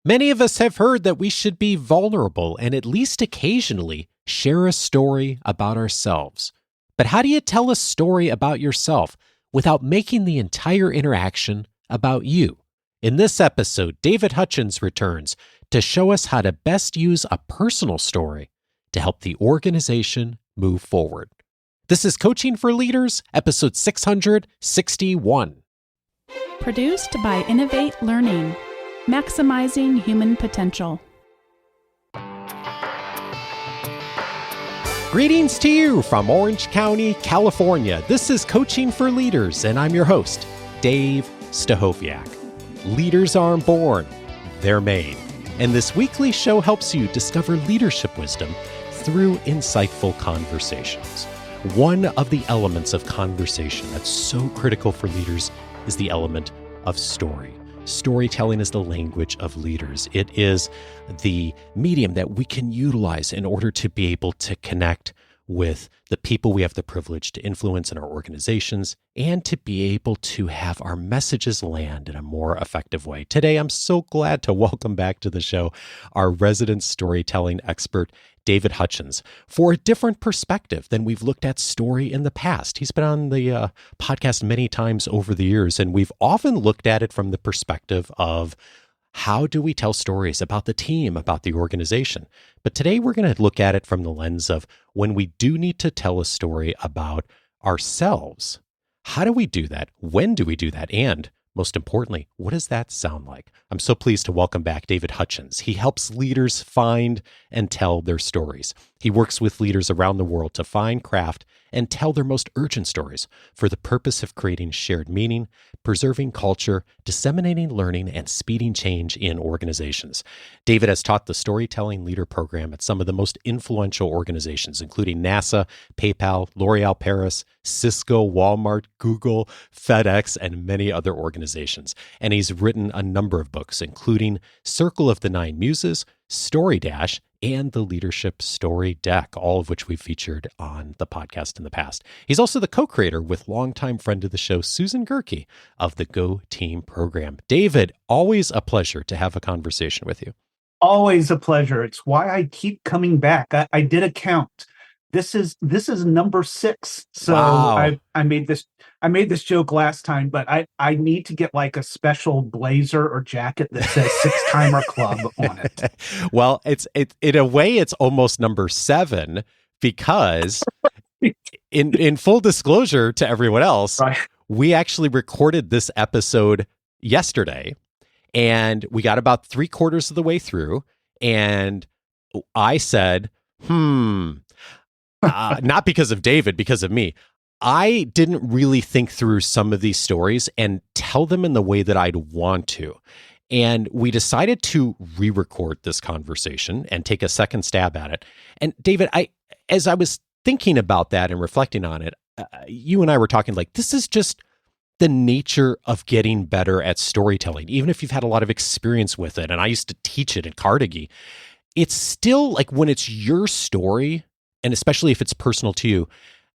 Many of us have heard that we should be vulnerable and at least occasionally share a story about ourselves. But how do you tell a story about yourself without making the entire interaction about you? In this episode, David Hutchens returns to show us how to best use a personal story to help the organization move forward. This is Coaching for Leaders, episode 661. Produced by Innovate Learning, maximizing human potential. Greetings to you from Orange County, California. This is Coaching for Leaders, and I'm your host, Dave Stachowiak. Leaders aren't born, they're made. And this weekly show helps you discover leadership wisdom through insightful conversations. One of the elements of conversation that's so critical for leaders is the element of story. Storytelling is the language of leaders. It is the medium that we can utilize in order to be able to connect with the people we have the privilege to influence in our organizations and to be able to have our messages land in a more effective way. Today, I'm so glad to welcome back to the show our resident storytelling expert, David Hutchens, for a different perspective than we've looked at story in the past. He's been on the podcast many times over the years, and we've often looked at it from the perspective of how do we tell stories about the team, about the organization? But today we're going to look at it from the lens of when we do need to tell a story about ourselves. How do we do that? When do we do that? And most importantly, what does that sound like? I'm so pleased to welcome back David Hutchens. He helps leaders find and tell their stories. He works with leaders around the world to find, craft, and tell their most urgent stories for the purpose of creating shared meaning, preserving culture, disseminating learning, and speeding change in organizations. David has taught the Storytelling Leader Program at some of the most influential organizations, including NASA, PayPal, L'Oréal Paris, Cisco, Walmart, Google, FedEx, and many other organizations. And he's written a number of books, including Circle of the Nine Muses, Story Dash, and the Leadership Story Deck, all of which we've featured on the podcast in the past. He's also the co-creator with longtime friend of the show, Susan Gerke of the Go Team program. David, always a pleasure to have a conversation with you. Always a pleasure. It's why I keep coming back. I did a count. This is number 6. So wow. I made this joke last time, but I need to get like a special blazer or jacket that says 6-timer club on it. Well, it's in a way it's almost number 7 because in full disclosure to everyone else, right. We actually recorded this episode yesterday and we got about 3/4 of the way through and I said, not because of David, because of me. I didn't really think through some of these stories and tell them in the way that I'd want to. And we decided to re-record this conversation and take a second stab at it. And David, as I was thinking about that and reflecting on it, you and I were talking like, this is just the nature of getting better at storytelling. Even if you've had a lot of experience with it, and I used to teach it at Carnegie, it's still like when it's your story, and especially if it's personal to you,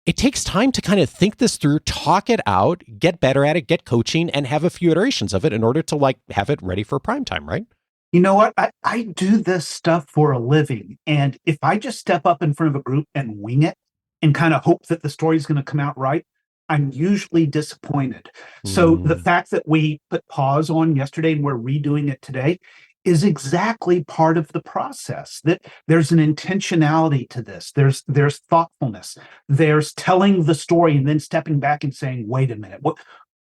it takes time to kind of think this through, talk it out, get better at it, get coaching, and have a few iterations of it in order to like have it ready for prime time, right? You know what? I do this stuff for a living. And if I just step up in front of a group and wing it and kind of hope that the story is going to come out right, I'm usually disappointed. So the fact that we put pause on yesterday and we're redoing it today is exactly part of the process. That there's an intentionality to this. There's thoughtfulness. There's telling the story and then stepping back and saying, wait a minute,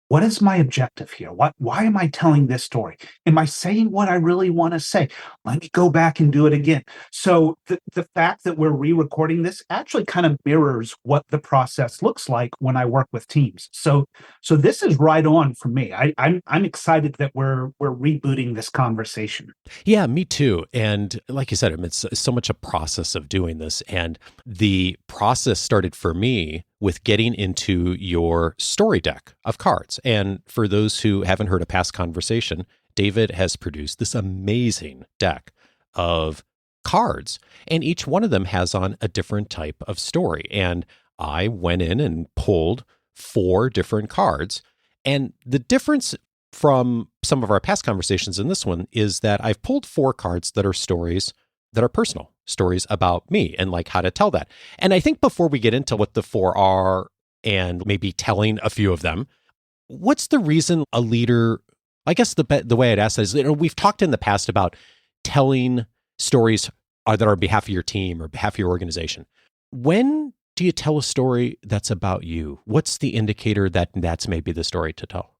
what is my objective here? Why am I telling this story? Am I saying what I really want to say? Let me go back and do it again. So the fact that we're re-recording this actually kind of mirrors what the process looks like when I work with teams. So this is right on for me. I'm excited that we're rebooting this conversation. Yeah, me too. And like you said, it's so much a process of doing this. And the process started for me with getting into your story deck of cards. And for those who haven't heard a past conversation, David has produced this amazing deck of cards, and each one of them has on a different type of story. And I went in and pulled 4 different cards. And the difference from some of our past conversations in this one is that I've pulled 4 cards that are stories that are personal, stories about me and like how to tell that. And I think before we get into what the 4 are and maybe telling a few of them, what's the reason a leader, I guess the way I'd ask that is, we've talked in the past about telling stories that are on behalf of your team or behalf of your organization. When do you tell a story that's about you? What's the indicator that that's maybe the story to tell?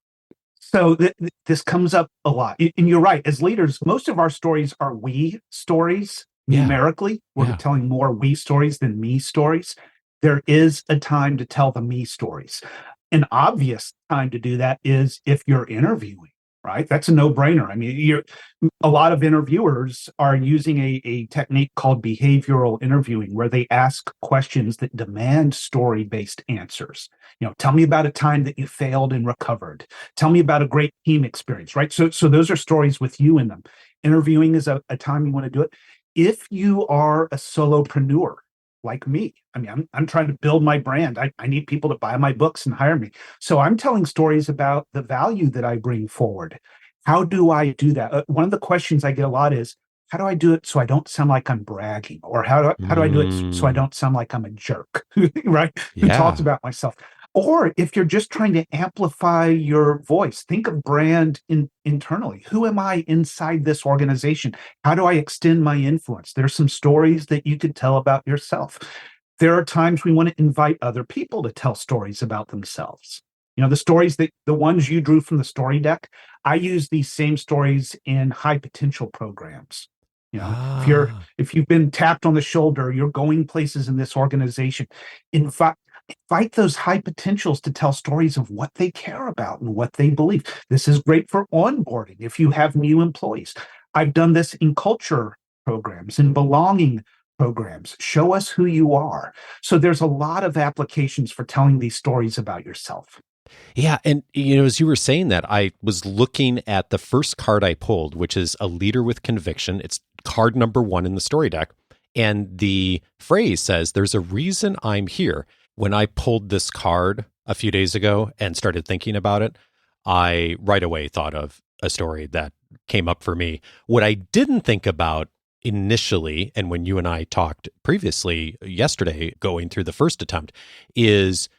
So this comes up a lot. And you're right. As leaders, most of our stories are we stories numerically. We're telling more we stories than me stories. There is a time to tell the me stories. An obvious time to do that is if you're interviewing, right? That's a no-brainer. I mean, a lot of interviewers are using a technique called behavioral interviewing, where they ask questions that demand story-based answers. Tell me about a time that you failed and recovered. Tell me about a great team experience, right? So those are stories with you in them. Interviewing is a time you want to do it. If you are a solopreneur, like me. I mean, I'm trying to build my brand. I need people to buy my books and hire me. So I'm telling stories about the value that I bring forward. How do I do that? One of the questions I get a lot is, how do I do it so I don't sound like I'm bragging? Or how do I do it so I don't sound like I'm a jerk, right? Who talks about myself? Or if you're just trying to amplify your voice, think of brand internally. Who am I inside this organization? How do I extend my influence? There's some stories that you could tell about yourself. There are times we want to invite other people to tell stories about themselves. The stories the ones you drew from the story deck, I use these same stories in high potential programs. If you've been tapped on the shoulder, you're going places in this organization. Invite those high potentials to tell stories of what they care about and what they believe. This is great for onboarding if you have new employees. I've done this in culture programs and belonging programs. Show us who you are. So there's a lot of applications for telling these stories about yourself. Yeah. And, as you were saying that, I was looking at the first card I pulled, which is a leader with conviction. It's card number 1 in the story deck. And the phrase says, there's a reason I'm here. When I pulled this card a few days ago and started thinking about it, I right away thought of a story that came up for me. What I didn't think about initially, and when you and I talked previously yesterday, going through the first attempt, is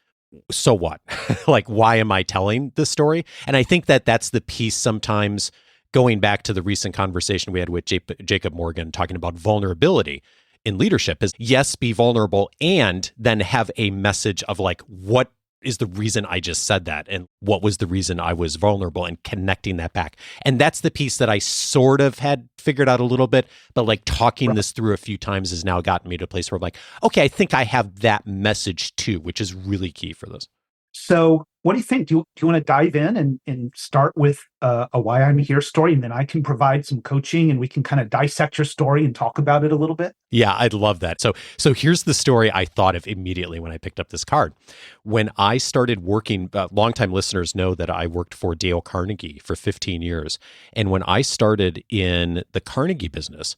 so what? Like, why am I telling this story? And I think that that's the piece sometimes, going back to the recent conversation we had with Jacob Morgan talking about vulnerability in leadership, is yes, be vulnerable and then have a message of like, what is the reason I just said that? And what was the reason I was vulnerable, and connecting that back. And that's the piece that I sort of had figured out a little bit, but like talking this through a few times has now gotten me to a place where I'm like, okay, I think I have that message too, which is really key for this. So what do you think? Do you want to dive in and start with a why I'm here story, and then I can provide some coaching and we can kind of dissect your story and talk about it a little bit? Yeah, I'd love that. So here's the story I thought of immediately when I picked up this card. When I started working, longtime listeners know that I worked for Dale Carnegie for 15 years. And when I started in the Carnegie business,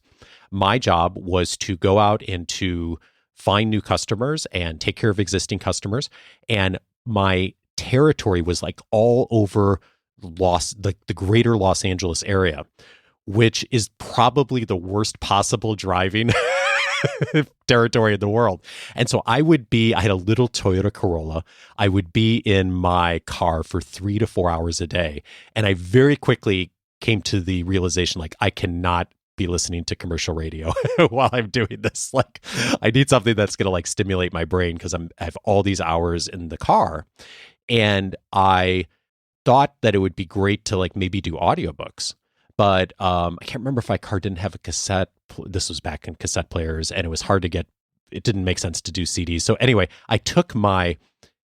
my job was to go out and to find new customers and take care of existing customers. And my territory was like all over the greater Los Angeles area, which is probably the worst possible driving territory in the world. And so I had a little Toyota Corolla. I would be in my car for 3 to 4 hours a day. And I very quickly came to the realization, like, I cannot be listening to commercial radio while I'm doing this. Like, I need something that's going to like stimulate my brain, because I have all these hours in the car. And I thought that it would be great to like maybe do audiobooks, but I can't remember if my car didn't have a cassette. This was back in cassette players, and it was hard to get. It didn't make sense to do CDs. So anyway, I took my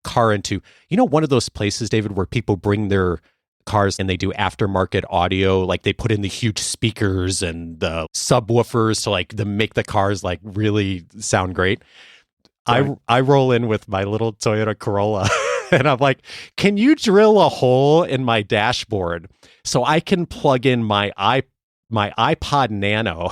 car into, one of those places, David, where people bring their cars and they do aftermarket audio, like they put in the huge speakers and the subwoofers to like make the cars like really sound great. Right. I roll in with my little Toyota Corolla and I'm like, can you drill a hole in my dashboard so I can plug in my iPod Nano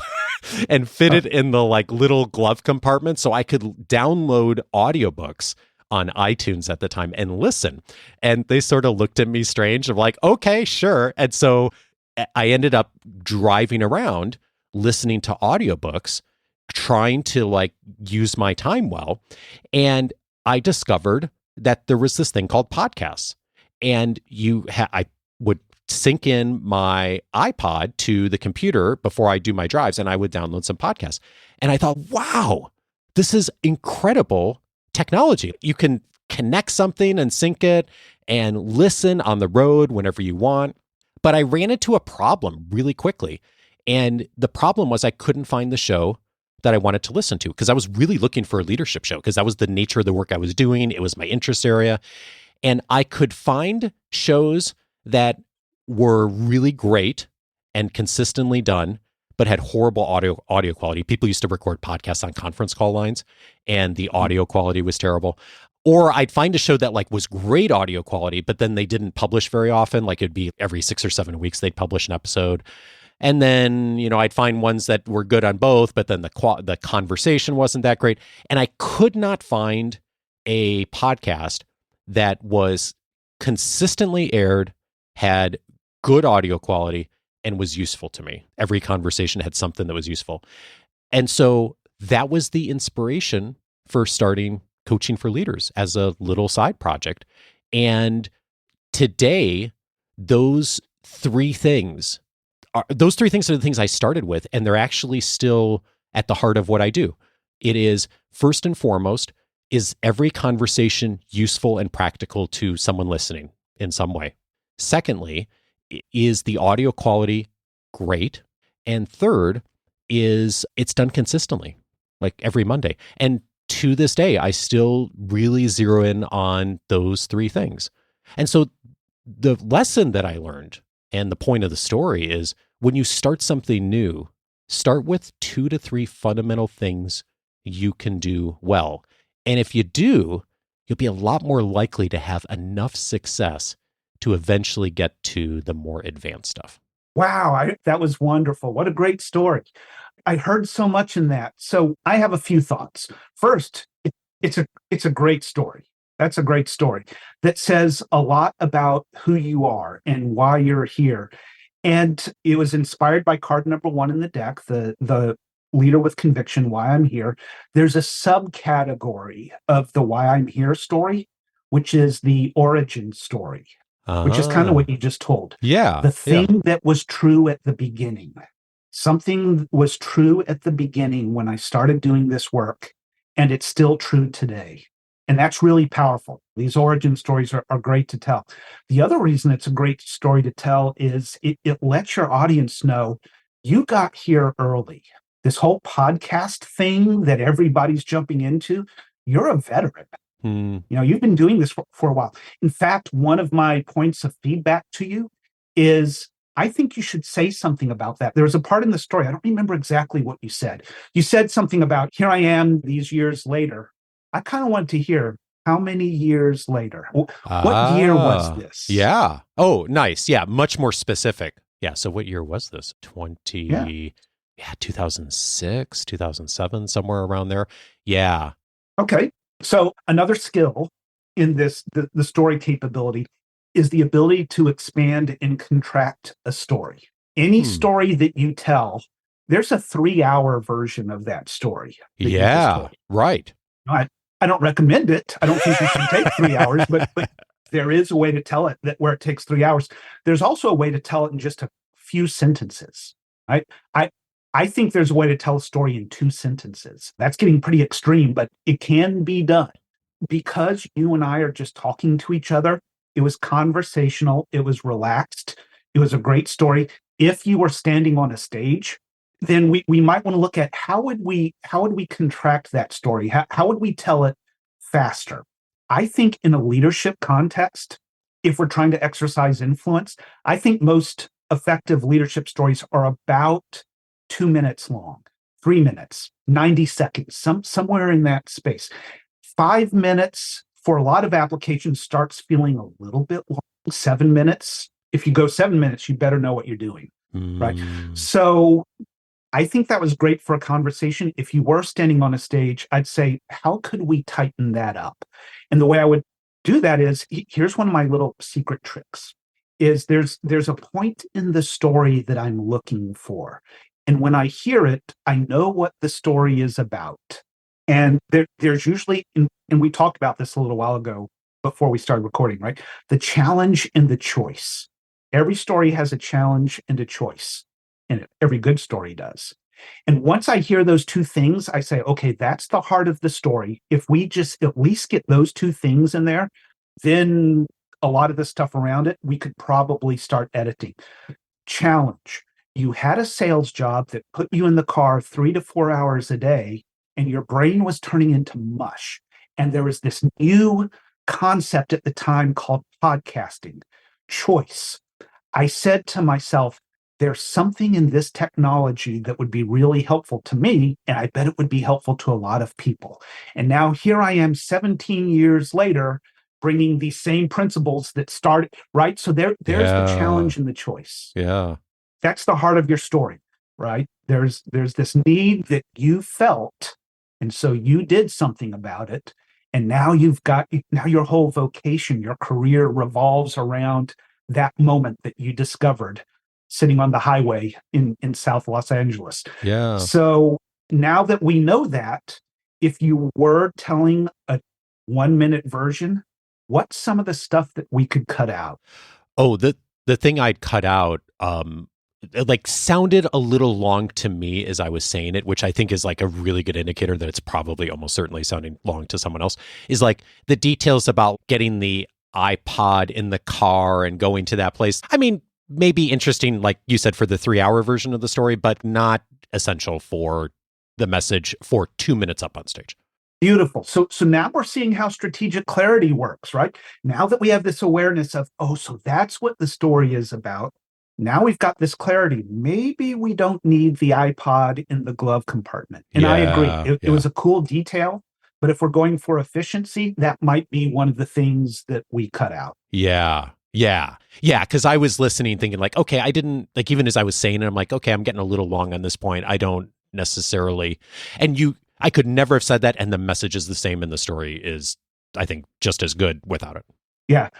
and fit it in the like little glove compartment so I could download audiobooks on iTunes at the time and listen. And they sort of looked at me strange. I'm like, okay, sure. And so I ended up driving around listening to audiobooks, trying to like use my time well. And I discovered that there was this thing called podcasts. And I would sync in my iPod to the computer before I do my drives, and I would download some podcasts. And I thought, wow, this is incredible technology. You can connect something and sync it and listen on the road whenever you want. But I ran into a problem really quickly. And the problem was I couldn't find the show that I wanted to listen to, because I was really looking for a leadership show, because that was the nature of the work I was doing. It was my interest area. And I could find shows that were really great and consistently done, but had horrible audio quality. People used to record podcasts on conference call lines, and the audio quality was terrible. Or I'd find a show that like was great audio quality, but then they didn't publish very often. Like it'd be every 6 or 7 weeks they'd publish an episode. And then, I'd find ones that were good on both, but then the conversation wasn't that great. And I could not find a podcast that was consistently aired, had good audio quality, and was useful to me. Every conversation had something that was useful. And so that was the inspiration for starting Coaching for Leaders as a little side project. And today, those three things are the things I started with, and they're actually still at the heart of what I do. It is, first and foremost, is every conversation useful and practical to someone listening in some way? Secondly, is the audio quality great? And third is it's done consistently, like every Monday. And to this day, I still really zero in on those three things. And so the lesson that I learned, and the point of the story, is when you start something new, start with 2 to 3 fundamental things you can do well. And if you do, you'll be a lot more likely to have enough success to eventually get to the more advanced stuff. Wow, that was wonderful. What a great story. I heard so much in that. So I have a few thoughts. First, it's a great story. That's a great story that says a lot about who you are and why you're here. And it was inspired by card number 1 in the deck, the Leader with Conviction, Why I'm Here. There's a subcategory of the Why I'm Here story, which is the origin story, which is kind of what you just told. Yeah. The thing that was true at the beginning. Something was true at the beginning when I started doing this work, and it's still true today. And that's really powerful. These origin stories are great to tell. The other reason it's a great story to tell is it lets your audience know you got here early. This whole podcast thing that everybody's jumping into, you're a veteran. You've been doing this for a while. In fact, one of my points of feedback to you is I think you should say something about that. There was a part in the story, I don't remember exactly what you said. You said something about, here I am these years later. I kind of want to hear, how many years later? What year was this? Yeah. Oh, nice. Yeah, much more specific. Yeah, so what year was this? 2006, 2007, somewhere around there. Yeah. Okay. So another skill in this, the story capability, is the ability to expand and contract a story. Any story that you tell, there's a 3-hour version of that story. Yeah, right. I don't recommend it. I don't think it should take 3 hours, but there is a way to tell it where it takes 3 hours. There's also a way to tell it in just a few sentences. Right? I think there's a way to tell a story in 2 sentences. That's getting pretty extreme, but it can be done. Because you and I are just talking to each other, it was conversational, it was relaxed, it was a great story. If you were standing on a stage, then we might want to look at how would we contract that story? How would we tell it faster? I think in a leadership context, if we're trying to exercise influence, I think most effective leadership stories are about 2 minutes long, 3 minutes, 90 seconds, somewhere in that space. 5 minutes for a lot of applications starts feeling a little bit long. 7 minutes. If you go 7 minutes, you better know what you're doing, right? So I think that was great for a conversation. If you were standing on a stage, I'd say, how could we tighten that up? And the way I would do that is, here's one of my little secret tricks, is there's a point in the story that I'm looking for. And when I hear it, I know what the story is about. And there's usually, and we talked about this a little while ago before we started recording, right? The challenge and the choice. Every story has a challenge and a choice in it. Every good story does. And once I hear those two things, I say, okay, that's the heart of the story. If we just at least get those two things in there, then a lot of the stuff around it, we could probably start editing. Challenge. You had a sales job that put you in the car 3 to 4 hours a day, and your brain was turning into mush. And there was this new concept at the time called podcasting. Choice. I said to myself, there's something in this technology that would be really helpful to me, and I bet it would be helpful to a lot of people. And now here I am 17 years later, bringing these same principles that started, right? So there's the challenge and the choice. Yeah. That's the heart of your story, right? There's this need that you felt, and so you did something about it. And now now your whole vocation, your career revolves around that moment that you discovered sitting on the highway in South Los Angeles. Yeah. So now that we know that, if you were telling a 1-minute version, what's some of the stuff that we could cut out? Oh, the thing I'd cut out, like sounded a little long to me as I was saying it, which I think is like a really good indicator that it's probably almost certainly sounding long to someone else, is like the details about getting the iPod in the car and going to that place. I mean, maybe interesting, like you said, for the 3-hour version of the story, but not essential for the message for 2 minutes up on stage. Beautiful. So now we're seeing how strategic clarity works, right? Now that we have this awareness of, oh, so that's what the story is about. Now we've got this clarity. Maybe we don't need the iPod in the glove compartment. And I agree. It was a cool detail, but if we're going for efficiency, that might be one of the things that we cut out. Yeah. Because I was listening thinking like, okay, I didn't, like, even as I was saying it, I'm like, okay, I'm getting a little long on this point. I don't necessarily, I could never have said that. And the message is the same and the story is, I think, just as good without it. Yeah.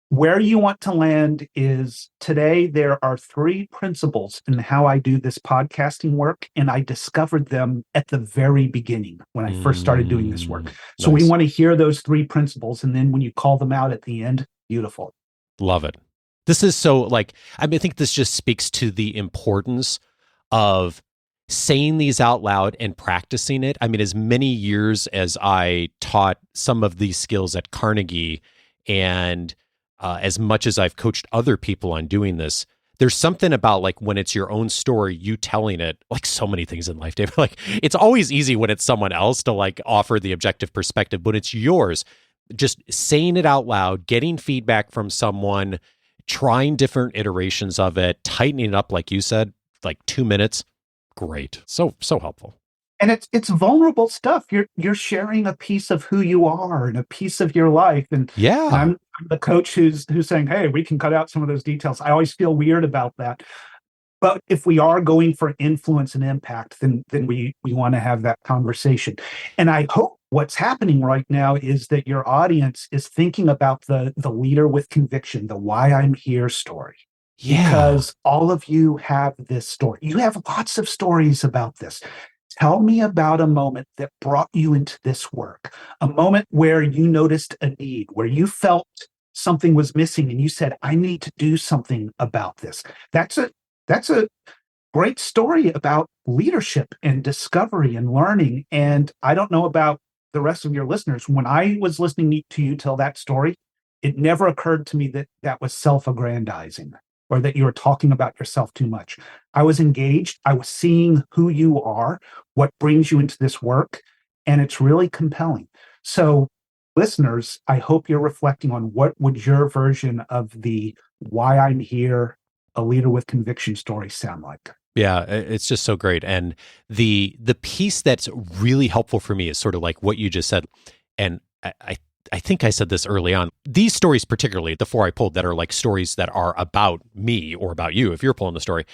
Where you want to land is today, there are 3 principles in how I do this podcasting work. And I discovered them at the very beginning when I first started doing this work. So nice. We want to hear those 3 principles. And then when you call them out at the end, beautiful. Love it. This is so like, I think this just speaks to the importance of saying these out loud and practicing it. I mean, as many years as I taught some of these skills at Carnegie, and as much as I've coached other people on doing this, there's something about like when it's your own story, you telling it, like so many things in life, Dave, like it's always easy when it's someone else to like offer the objective perspective, but it's yours. Just saying it out loud, getting feedback from someone, trying different iterations of it, tightening it up, like you said, like 2 minutes. Great. So helpful. And it's vulnerable stuff. You're sharing a piece of who you are and a piece of your life. And yeah, and I'm the coach who's saying, hey, we can cut out some of those details. I always feel weird about that. But if we are going for influence and impact, then we want to have that conversation. And I hope what's happening right now is that your audience is thinking about the leader with conviction, the why I'm here story. Yeah. Because all of you have this story. You have lots of stories about this. Tell me about a moment that brought you into this work, a moment where you noticed a need, where you felt something was missing and you said, I need to do something about this. That's a great story about leadership and discovery and learning. And I don't know about the rest of your listeners. When I was listening to you tell that story, it never occurred to me that that was self-aggrandizing or that you were talking about yourself too much. I was engaged. I was seeing who you are, what brings you into this work, and it's really compelling. So listeners, I hope you're reflecting on what would your version of the why I'm here, a leader with conviction story sound like. Yeah, it's just so great. And the piece that's really helpful for me is sort of like what you just said. And I think I said this early on. These stories, particularly the 4 I pulled that are like stories that are about me or about you, if you're pulling the story,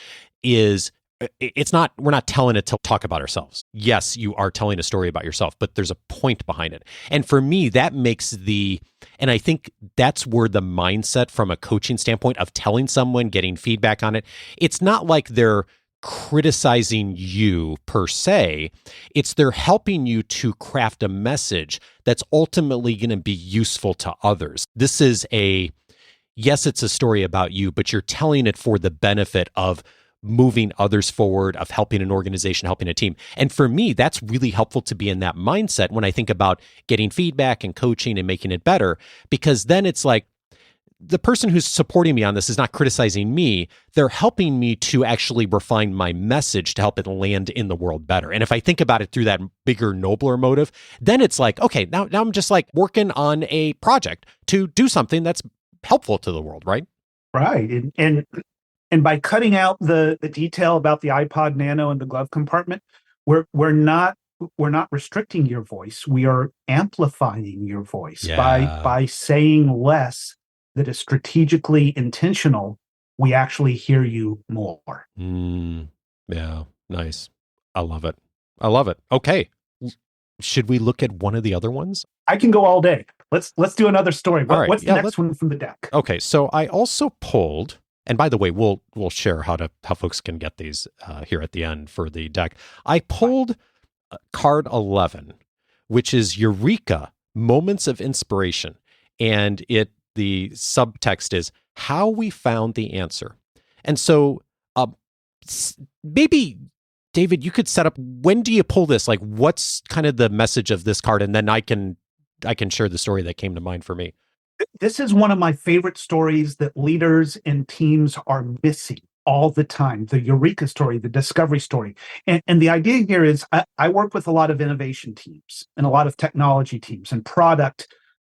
is it's not, we're not telling it to talk about ourselves. Yes, you are telling a story about yourself, but there's a point behind it. And for me, that makes and I think that's where the mindset from a coaching standpoint of telling someone, getting feedback on it, it's not like they're criticizing you per se. It's they're helping you to craft a message that's ultimately going to be useful to others. This is yes, it's a story about you, but you're telling it for the benefit of moving others forward, of helping an organization, helping a team. And for me, that's really helpful to be in that mindset when I think about getting feedback and coaching and making it better, because then it's like the person who's supporting me on this is not criticizing me. They're helping me to actually refine my message to help it land in the world better. And if I think about it through that bigger, nobler motive, then it's like, okay, now I'm just like working on a project to do something that's helpful to the world, right? Right. And by cutting out the detail about the iPod Nano and the glove compartment, we're not restricting your voice. We are amplifying your voice by saying less that is strategically intentional. We actually hear you more. Yeah, nice. I love it. Okay. Should we look at one of the other ones? I can go all day. Let's do another story. What's the next one from the deck? Okay, so I also pulled, and by the way, we'll share how folks can get these here at the end for the deck. I pulled card 11, which is Eureka, Moments of Inspiration. And the subtext is how we found the answer. And so maybe, David, you could set up, when do you pull this? Like, what's kind of the message of this card? And then I can share the story that came to mind for me. This is one of my favorite stories that leaders and teams are missing all the time. The Eureka story, the discovery story. And the idea here is I work with a lot of innovation teams and a lot of technology teams and product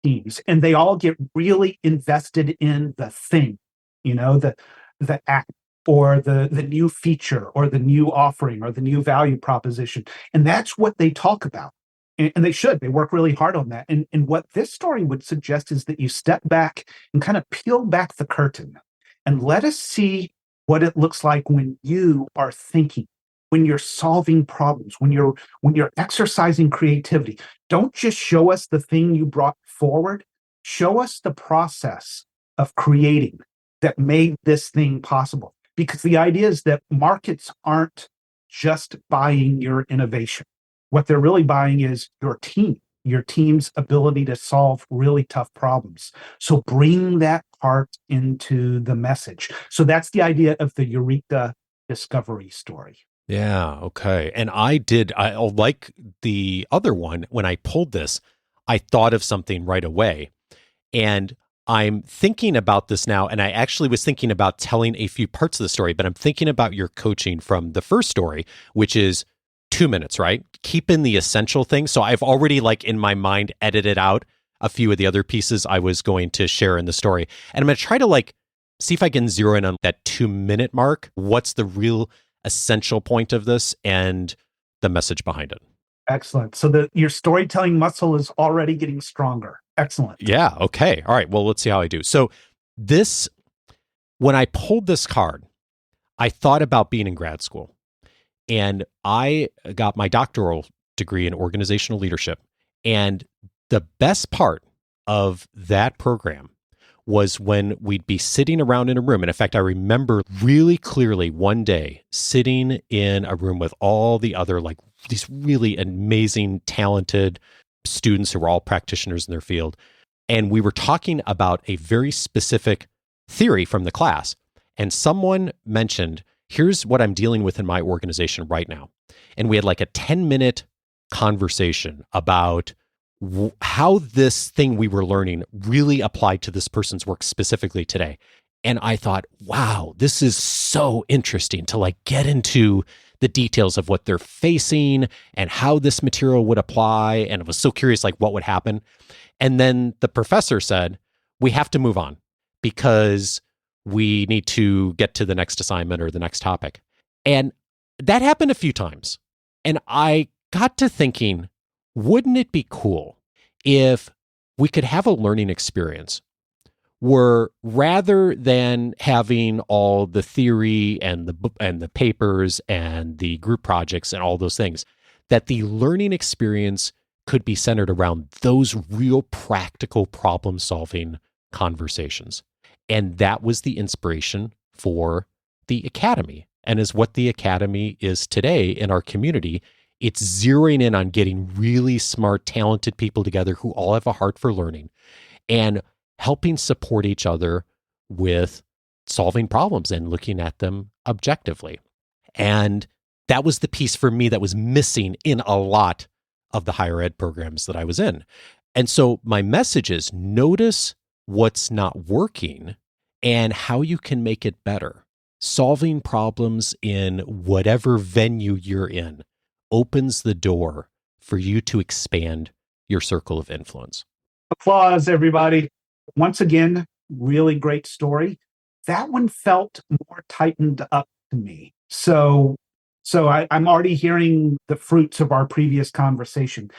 teams, and they all get really invested in the thing, the app or the new feature or the new offering or the new value proposition. And that's what they talk about. And they should. They work really hard on that. And what this story would suggest is that you step back and kind of peel back the curtain and let us see what it looks like when you are thinking, when you're solving problems, when you're exercising creativity. Don't just show us the thing you brought forward. Show us the process of creating that made this thing possible. Because the idea is that markets aren't just buying your innovation. What they're really buying is your team's ability to solve really tough problems. So bring that part into the message. So that's the idea of the Eureka discovery story. Yeah, okay. And I like the other one, when I pulled this, I thought of something right away. And I'm thinking about this now, and I actually was thinking about telling a few parts of the story, but I'm thinking about your coaching from the first story, which is 2 minutes, right? Keep in the essential things. So I've already, like, in my mind, edited out a few of the other pieces I was going to share in the story. And I'm going to try to see if I can zero in on that 2-minute mark. What's the real essential point of this and the message behind it? Excellent. So your storytelling muscle is already getting stronger. Excellent. Yeah. Okay. All right. Well, let's see how I do. So when I pulled this card, I thought about being in grad school. And I got my doctoral degree in organizational leadership. And the best part of that program was when we'd be sitting around in a room. And in fact, I remember really clearly one day sitting in a room with all the other, these really amazing, talented students who were all practitioners in their field. And we were talking about a very specific theory from the class. And someone mentioned, here's what I'm dealing with in my organization right now. And we had a 10-minute conversation about how this thing we were learning really applied to this person's work specifically today. And I thought, wow, this is so interesting to get into the details of what they're facing and how this material would apply. And I was so curious, what would happen. And then the professor said, we have to move on because we need to get to the next assignment or the next topic. And that happened a few times. And I got to thinking, wouldn't it be cool if we could have a learning experience were, rather than having all the theory and the papers and the group projects and all those things, that the learning experience could be centered around those real practical problem solving conversations. And that was the inspiration for the Academy, and is what the Academy is today in our community. It's zeroing in on getting really smart, talented people together who all have a heart for learning and helping support each other with solving problems and looking at them objectively. And that was the piece for me that was missing in a lot of the higher ed programs that I was in. And so my message is, notice what's not working and how you can make it better. Solving problems in whatever venue you're in opens the door for you to expand your circle of influence. Applause, everybody. Once again, really great story. That one felt more tightened up to me. So I'm already hearing the fruits of our previous conversation.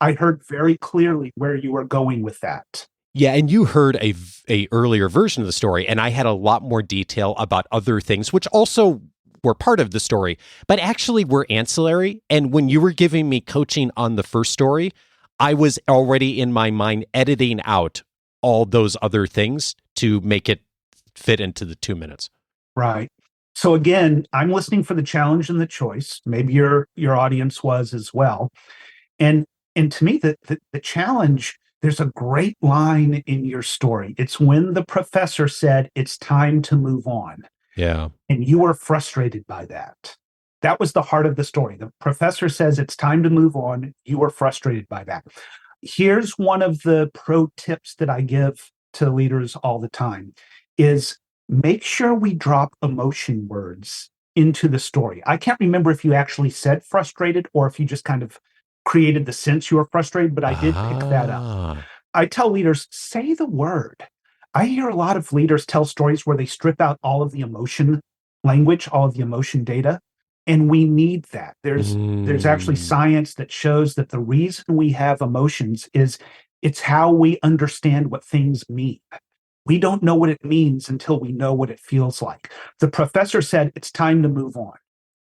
I heard very clearly where you were going with that. Yeah, and you heard a earlier version of the story, and I had a lot more detail about other things, which also were part of the story, but actually were ancillary. And when you were giving me coaching on the first story, I was already in my mind editing out all those other things to make it fit into the 2 minutes. Right. So again, I'm listening for the challenge and the choice. Maybe your audience was as well. And to me, the challenge, there's a great line in your story. It's when the professor said, it's time to move on. Yeah. And you were frustrated by that. That was the heart of the story. The professor says it's time to move on. You were frustrated by that. Here's one of the pro tips that I give to leaders all the time is make sure we drop emotion words into the story. I can't remember if you actually said frustrated or if you just kind of created the sense you were frustrated, but I did pick that up. I tell leaders, say the word. I hear a lot of leaders tell stories where they strip out all of the emotion language, all of the emotion data, and we need that. There's actually science that shows that the reason we have emotions is it's how we understand what things mean. We don't know what it means until we know what it feels like. The professor said, it's time to move on.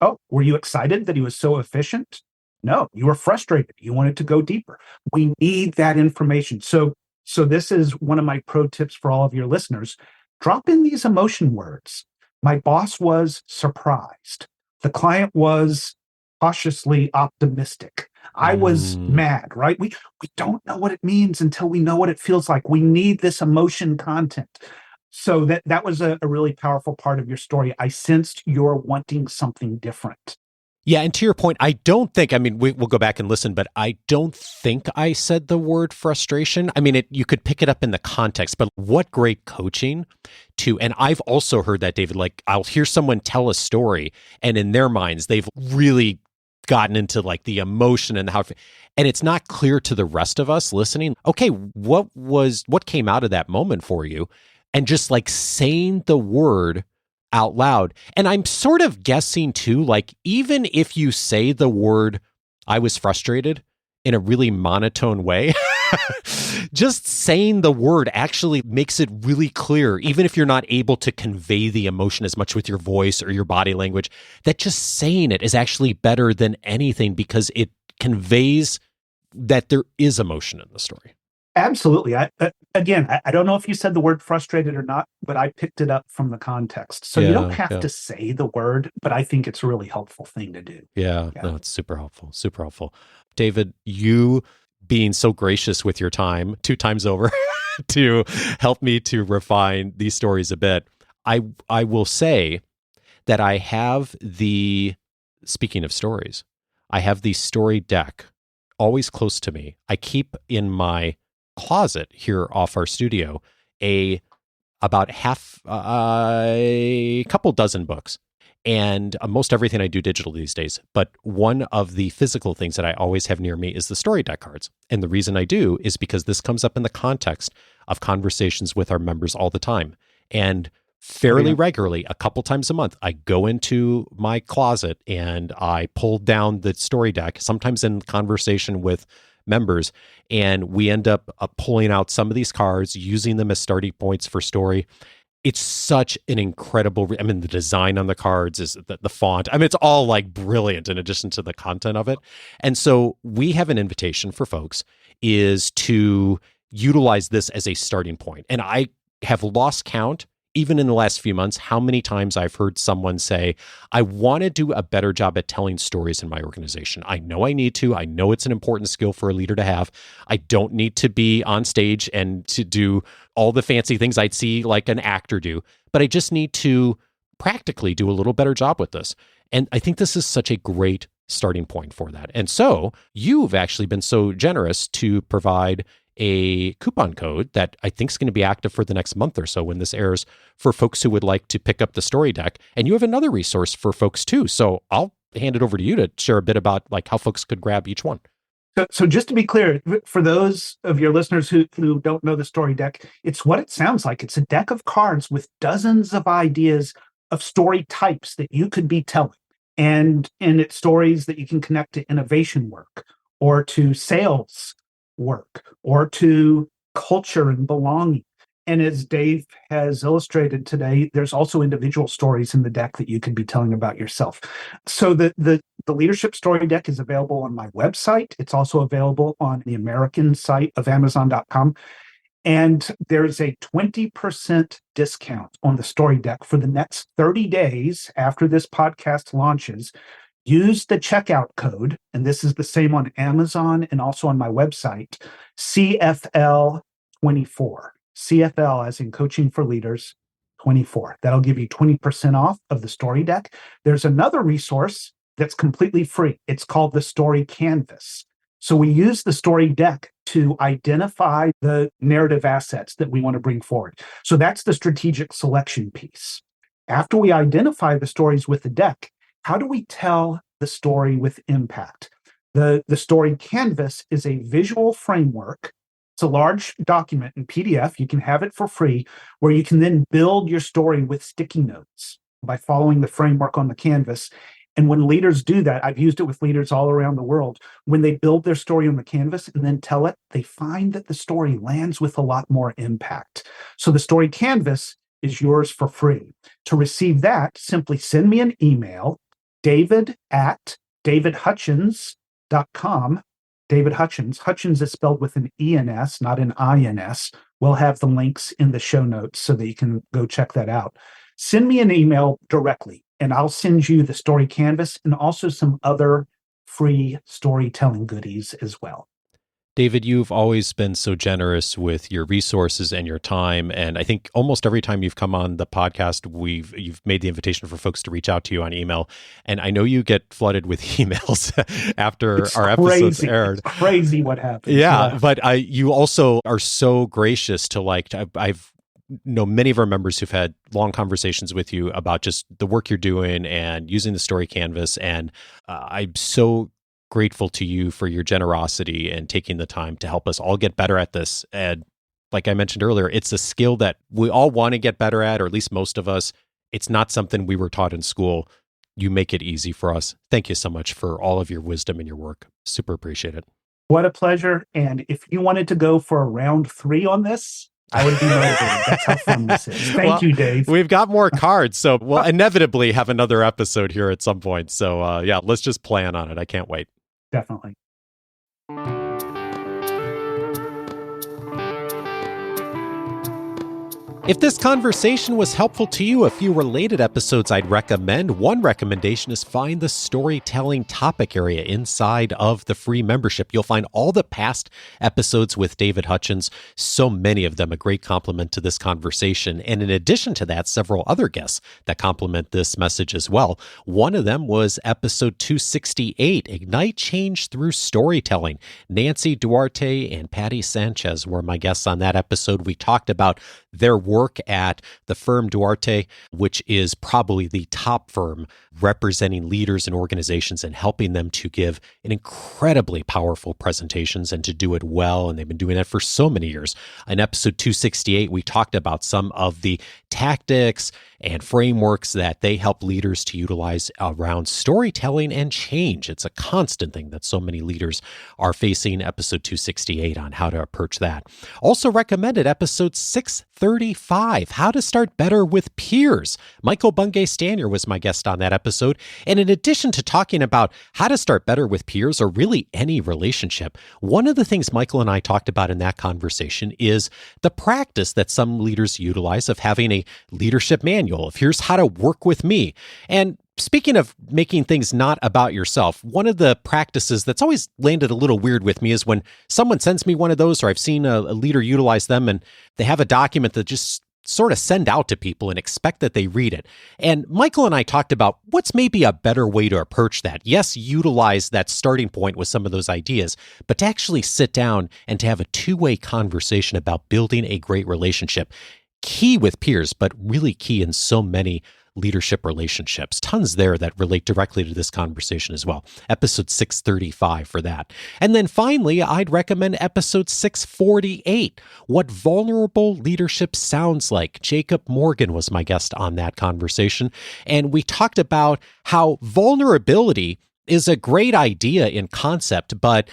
Oh, were you excited that he was so efficient? No, you were frustrated. You wanted to go deeper. We need that information. So this is one of my pro tips for all of your listeners. Drop in these emotion words. My boss was surprised. The client was cautiously optimistic. I was mad, right? We don't know what it means until we know what it feels like. We need this emotion content. So that was a really powerful part of your story. I sensed you're wanting something different. Yeah, and to your point, I don't think, we'll go back and listen, but I don't think I said the word frustration. You could pick it up in the context, but what great coaching and I've also heard that, David, like I'll hear someone tell a story and in their minds, they've really gotten into like the emotion and and it's not clear to the rest of us listening. Okay, what came out of that moment for you? And just like saying the word out loud. And I'm sort of guessing too, like even if you say the word, I was frustrated in a really monotone way, just saying the word actually makes it really clear, even if you're not able to convey the emotion as much with your voice or your body language, that just saying it is actually better than anything because it conveys that there is emotion in the story. Absolutely. I don't know if you said the word frustrated or not, but I picked it up from the context. So you don't have to say the word, but I think it's a really helpful thing to do. Yeah. No, it's super helpful. Super helpful. David, you being so gracious with your time 2 times over to help me to refine these stories a bit. I will say that I have speaking of stories, I have the story deck always close to me. I keep in my closet here off our studio about a couple dozen books, and most everything I do digital these days. But one of the physical things that I always have near me is the story deck cards. And the reason I do is because this comes up in the context of conversations with our members all the time. And fairly regularly, a couple times a month, I go into my closet and I pull down the story deck, sometimes in conversation with members. And we end up pulling out some of these cards, using them as starting points for story. It's such an incredible, the design on the cards is the font. It's all like brilliant in addition to the content of it. And so we have an invitation for folks is to utilize this as a starting point. And I have lost count, even in the last few months, how many times I've heard someone say, I want to do a better job at telling stories in my organization. I know I need to. I know it's an important skill for a leader to have. I don't need to be on stage and to do all the fancy things I'd see like an actor do, but I just need to practically do a little better job with this. And I think this is such a great starting point for that. And so you've actually been so generous to provide a coupon code that I think is going to be active for the next month or so when this airs for folks who would like to pick up the story deck. And you have another resource for folks too. So I'll hand it over to you to share a bit about like how folks could grab each one. So just to be clear, for those of your listeners who don't know the story deck, it's what it sounds like. It's a deck of cards with dozens of ideas of story types that you could be telling. And it's stories that you can connect to innovation work or to sales work or to culture and belonging. And as Dave has illustrated today, there's also individual stories in the deck that you could be telling about yourself. So the leadership story deck is available on my website. It's also available on the American site of Amazon.com. And there's a 20% discount on the story deck for the next 30 days after this podcast launches. Use the checkout code, and this is the same on Amazon and also on my website, CFL24. CFL as in Coaching for Leaders 24. That'll give you 20% off of the story deck. There's another resource that's completely free. It's called the Story Canvas. So we use the story deck to identify the narrative assets that we want to bring forward. So that's the strategic selection piece. After we identify the stories with the deck, how do we tell the story with impact? The story canvas is a visual framework. It's a large document in PDF. You can have it for free, where you can then build your story with sticky notes by following the framework on the canvas. And when leaders do that, I've used it with leaders all around the world. When they build their story on the canvas and then tell it, they find that the story lands with a lot more impact. So the story canvas is yours for free. To receive that, simply send me an email, david@davidhutchens.com. David Hutchens. Hutchens is spelled with an E-N-S, not an I-N-S. We'll have the links in the show notes so that you can go check that out. Send me an email directly, and I'll send you the story canvas and also some other free storytelling goodies as well. David, you've always been so generous with your resources and your time. And I think almost every time you've come on the podcast, you've made the invitation for folks to reach out to you on email. And I know you get flooded with emails after our episodes aired. It's crazy what happens. Yeah. But you also are so gracious to I've know many of our members who've had long conversations with you about just the work you're doing and using the story canvas. And I'm so grateful to you for your generosity and taking the time to help us all get better at this. And like I mentioned earlier, it's a skill that we all want to get better at, or at least most of us. It's not something we were taught in school. You make it easy for us. Thank you so much for all of your wisdom and your work. Super appreciate it. What a pleasure. And if you wanted to go for a round 3 on this, I would be motivated. That's how fun this is. Thank you, Dave. We've got more cards, so we'll inevitably have another episode here at some point. So yeah, let's just plan on it. I can't wait. Definitely. If this conversation was helpful to you, a few related episodes I'd recommend. One recommendation is find the storytelling topic area inside of the free membership. You'll find all the past episodes with David Hutchens, so many of them a great complement to this conversation. And in addition to that, several other guests that complement this message as well. One of them was episode 268, Ignite Change Through Storytelling. Nancy Duarte and Patty Sanchez were my guests on that episode. We talked about their work work at the firm Duarte, which is probably the top firm representing leaders and organizations and helping them to give an incredibly powerful presentations and to do it well. And they've been doing that for so many years. In episode 268, we talked about some of the tactics and frameworks that they help leaders to utilize around storytelling and change. It's a constant thing that so many leaders are facing. Episode 268 on how to approach that. Also recommended episode 635, how to start better with peers. Michael Bungay-Stanier was my guest on that episode. And in addition to talking about how to start better with peers or really any relationship, one of the things Michael and I talked about in that conversation is the practice that some leaders utilize of having a leadership manual of here's how to work with me. And speaking of making things not about yourself, one of the practices that's always landed a little weird with me is when someone sends me one of those, or I've seen a leader utilize them, and they have a document that just sort of send out to people and expect that they read it. And Michael and I talked about what's maybe a better way to approach that. Yes, utilize that starting point with some of those ideas, but to actually sit down and to have a two-way conversation about building a great relationship. Key with peers, but really key in so many leadership relationships. Tons there that relate directly to this conversation as well. Episode 635 for that. And then finally, I'd recommend episode 648, What Vulnerable Leadership Sounds Like. Jacob Morgan was my guest on that conversation. And we talked about how vulnerability is a great idea in concept, but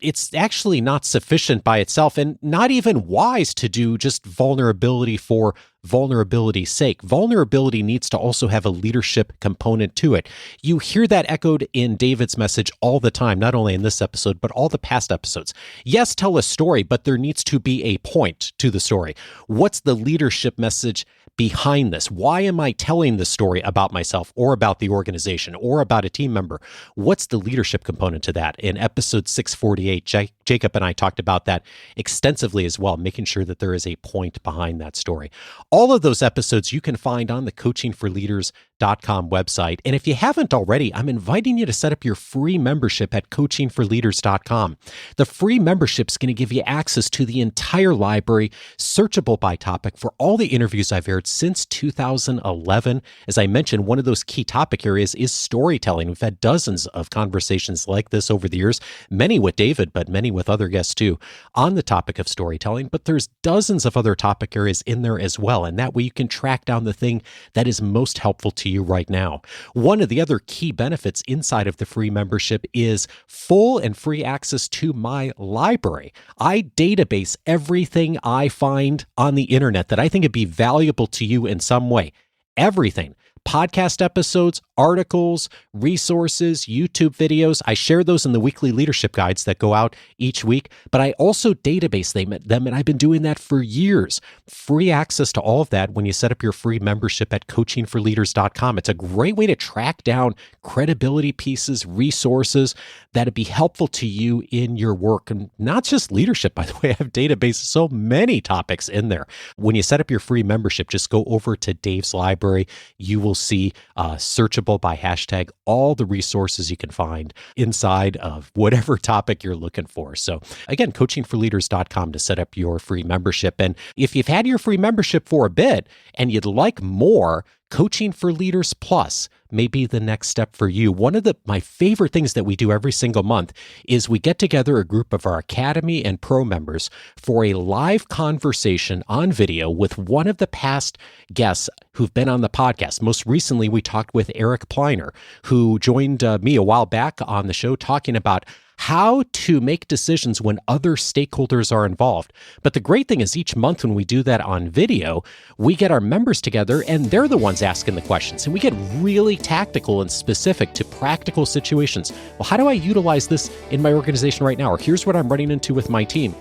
it's actually not sufficient by itself and not even wise to do just vulnerability for vulnerability's sake. Vulnerability needs to also have a leadership component to it. You hear that echoed in David's message all the time, not only in this episode, but all the past episodes. Yes, tell a story, but there needs to be a point to the story. What's the leadership message behind this? Why am I telling this story about myself or about the organization or about a team member? What's the leadership component to that? In episode 648, Jacob and I talked about that extensively as well, making sure that there is a point behind that story. All of those episodes you can find on the coachingforleaders.com website. And if you haven't already, I'm inviting you to set up your free membership at coachingforleaders.com. The free membership is going to give you access to the entire library, searchable by topic, for all the interviews I've aired since 2011. As I mentioned, one of those key topic areas is storytelling. We've had dozens of conversations like this over the years, many with David, but many with other guests too, on the topic of storytelling. But there's dozens of other topic areas in there as well. And that way you can track down the thing that is most helpful to you right now. One of the other key benefits inside of the free membership is full and free access to my library. I database everything I find on the internet that I think would be valuable to you in some way. Everything. Podcast episodes, articles, resources, YouTube videos. I share those in the weekly leadership guides that go out each week, but I also database them, and I've been doing that for years. Free access to all of that when you set up your free membership at coachingforleaders.com. It's a great way to track down credibility pieces, resources that'd be helpful to you in your work, and not just leadership, by the way. I have databases, so many topics in there. When you set up your free membership, just go over to Dave's library. You will see searchable by hashtag all the resources you can find inside of whatever topic you're looking for. So again, coachingforleaders.com to set up your free membership. And if you've had your free membership for a bit and you'd like more, Coaching for Leaders Plus may be the next step for you. One of my favorite things that we do every single month is we get together a group of our Academy and Pro members for a live conversation on video with one of the past guests who've been on the podcast. Most recently, we talked with Eric Pleiner, who joined me a while back on the show talking about how to make decisions when other stakeholders are involved. But the great thing is each month when we do that on video, we get our members together and they're the ones asking the questions. And we get really tactical and specific to practical situations. Well, how do I utilize this in my organization right now? Or here's what I'm running into with my team.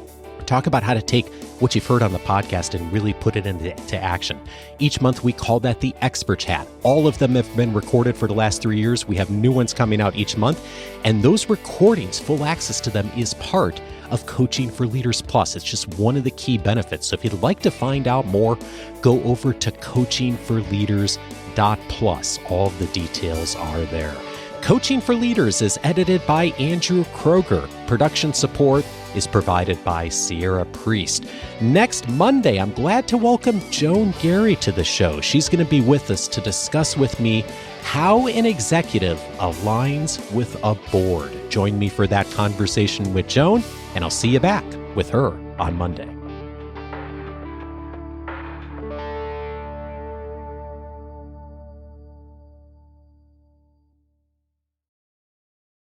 Talk about how to take what you've heard on the podcast and really put it into action. Each month, we call that the Expert Chat. All of them have been recorded for the last 3 years. We have new ones coming out each month. And those recordings, full access to them, is part of Coaching for Leaders Plus. It's just one of the key benefits. So if you'd like to find out more, go over to coachingforleaders.plus. All of the details are there. Coaching for Leaders is edited by Andrew Kroger. Production support is provided by Sierra Priest. Next Monday, I'm glad to welcome Joan Gary to the show. She's going to be with us to discuss with me how an executive aligns with a board. Join me for that conversation with Joan, and I'll see you back with her on Monday.